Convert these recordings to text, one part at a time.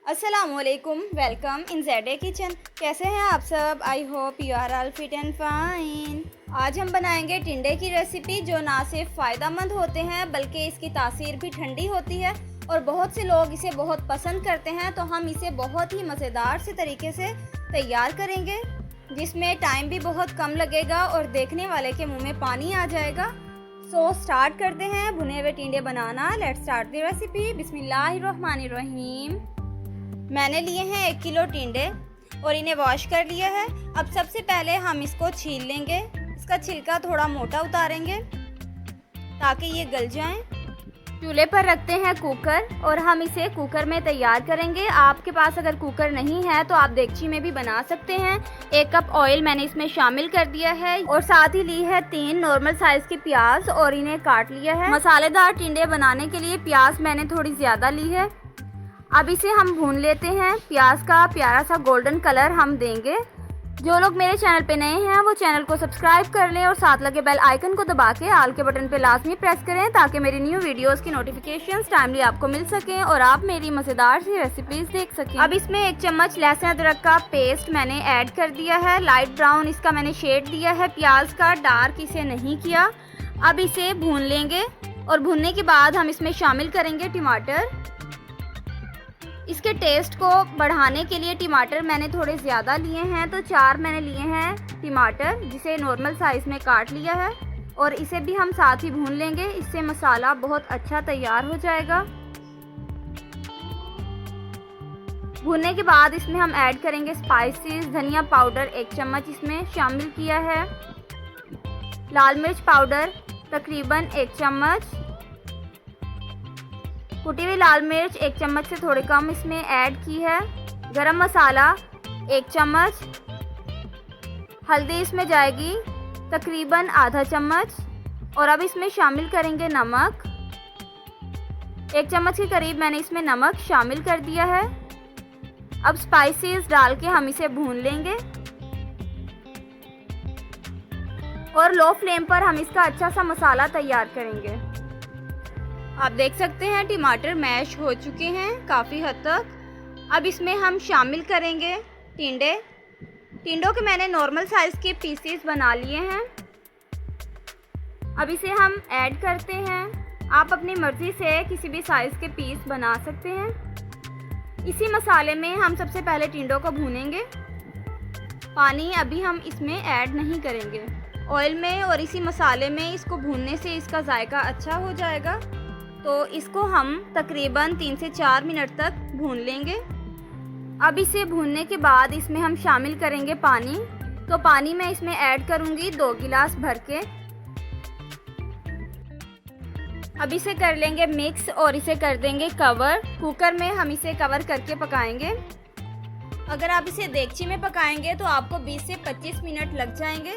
अस्सलामुअलैकुम, welcome in Z kitchen. कैसे हैं आप सब? I hope you are all fit and fine. आज हम बनाएंगे टिंडे की रेसिपी, जो ना सिर्फ फ़ायदेमंद होते हैं बल्कि इसकी तासीर भी ठंडी होती है और बहुत से लोग इसे बहुत पसंद करते हैं। तो हम इसे बहुत ही मज़ेदार से तरीके से तैयार करेंगे, जिसमें टाइम भी बहुत कम लगेगा और देखने वाले के मुँह में पानी आ जाएगा। सो स्टार्ट करते हैं भुने हुए टिंडे बनाना। Let's start the recipe. बिस्मिल्लाहिर्रहमानिर्रहीम। मैंने लिए हैं 1 किलो टिंडे और इन्हें वॉश कर लिया है। अब सबसे पहले हम इसको छील लेंगे। इसका छिलका थोड़ा मोटा उतारेंगे ताकि ये गल जाएं। चूल्हे पर रखते हैं कुकर और हम इसे कुकर में तैयार करेंगे। आपके पास अगर कुकर नहीं है तो आप देगची में भी बना सकते हैं। 1 कप ऑयल मैंने इसमें शामिल कर दिया है और साथ ही ली है 3 नॉर्मल साइज की प्याज और इन्हें काट लिया है। मसालेदार टिंडे बनाने के लिए प्याज मैंने थोड़ी ज़्यादा ली है। अब इसे हम भून लेते हैं। प्याज का प्यारा सा गोल्डन कलर हम देंगे। जो लोग मेरे चैनल पे नए हैं वो चैनल को सब्सक्राइब कर लें और साथ लगे बेल आइकन को दबा के ऑल के बटन पे लाजमी प्रेस करें ताकि मेरी न्यू वीडियोस की नोटिफिकेशंस टाइमली आपको मिल सकें और आप मेरी मज़ेदार सी रेसिपीज देख सकें। अब इसमें 1 चम्मच लहसुन अदरक का पेस्ट मैंने ऐड कर दिया है। लाइट ब्राउन इसका मैंने शेड दिया है प्याज का, डार्क इसे नहीं किया। अब इसे भून लेंगे और भूनने के बाद हम इसमें शामिल करेंगे टमाटर। इसके टेस्ट को बढ़ाने के लिए टमाटर मैंने थोड़े ज़्यादा लिए हैं, तो 4 मैंने लिए हैं टमाटर, जिसे नॉर्मल साइज़ में काट लिया है और इसे भी हम साथ ही भून लेंगे। इससे मसाला बहुत अच्छा तैयार हो जाएगा। भूनने के बाद इसमें हम ऐड करेंगे स्पाइसेस। धनिया पाउडर 1 चम्मच इसमें शामिल किया है। लाल मिर्च पाउडर तकरीबन 1 चम्मच। कुटी हुई लाल मिर्च 1 चम्मच से थोड़ी कम इसमें ऐड की है। गरम मसाला 1 चम्मच। हल्दी इसमें जाएगी तकरीबन आधा चम्मच और अब इसमें शामिल करेंगे नमक। 1 चम्मच के करीब मैंने इसमें नमक शामिल कर दिया है। अब स्पाइसेस डाल के हम इसे भून लेंगे और लो फ्लेम पर हम इसका अच्छा सा मसाला तैयार करेंगे। आप देख सकते हैं टमाटर मैश हो चुके हैं काफ़ी हद तक। अब इसमें हम शामिल करेंगे टिंडों के मैंने नॉर्मल साइज़ के पीसेस बना लिए हैं। अब इसे हम ऐड करते हैं। आप अपनी मर्ज़ी से किसी भी साइज़ के पीस बना सकते हैं। इसी मसाले में हम सबसे पहले टिंडों को भूनेंगे। पानी अभी हम इसमें ऐड नहीं करेंगे। ऑयल में और इसी मसाले में इसको भूनने से इसका जायका अच्छा हो जाएगा। तो इसको हम तकरीबन 3 से 4 मिनट तक भून लेंगे। अब इसे भूनने के बाद इसमें हम शामिल करेंगे पानी। तो पानी मैं इसमें ऐड करूंगी 2 गिलास भर के। अब इसे कर लेंगे मिक्स और इसे कर देंगे कवर। कुकर में हम इसे कवर करके पकाएंगे। अगर आप इसे देगची में पकाएंगे तो आपको 20 से 25 मिनट लग जाएंगे,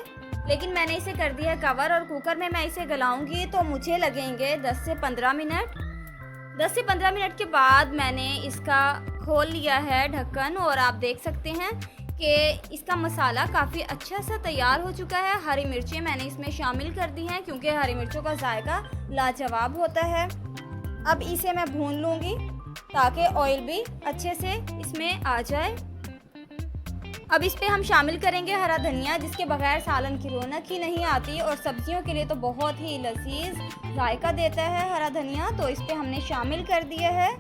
लेकिन मैंने इसे कर दिया है कवर और कुकर में मैं इसे गलाऊंगी तो मुझे लगेंगे 10 से 15 मिनट। 10 से 15 मिनट के बाद मैंने इसका खोल लिया है ढक्कन और आप देख सकते हैं कि इसका मसाला काफ़ी अच्छा सा तैयार हो चुका है। हरी मिर्चें मैंने इसमें शामिल कर दी हैं क्योंकि हरी मिर्चों का जायका लाजवाब होता है। अब इसे मैं भून लूँगी ताकि ऑयल भी अच्छे से इसमें आ जाए। अब इस पे हम शामिल करेंगे हरा धनिया, जिसके बगैर सालन की रौनक ही नहीं आती और सब्जियों के लिए तो बहुत ही लजीज जायका देता है हरा धनिया। तो इस पे हमने शामिल कर दिया है।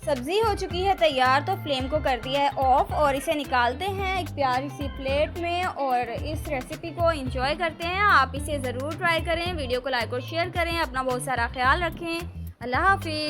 सब्ज़ी हो चुकी है तैयार, तो फ्लेम को कर दिया है ऑफ और इसे निकालते हैं एक प्यारी सी प्लेट में और इस रेसिपी को एंजॉय करते हैं। आप इसे ज़रूर ट्राई करें। वीडियो को लाइक और शेयर करें। अपना बहुत सारा ख्याल रखें। अल्लाह हाफिज़।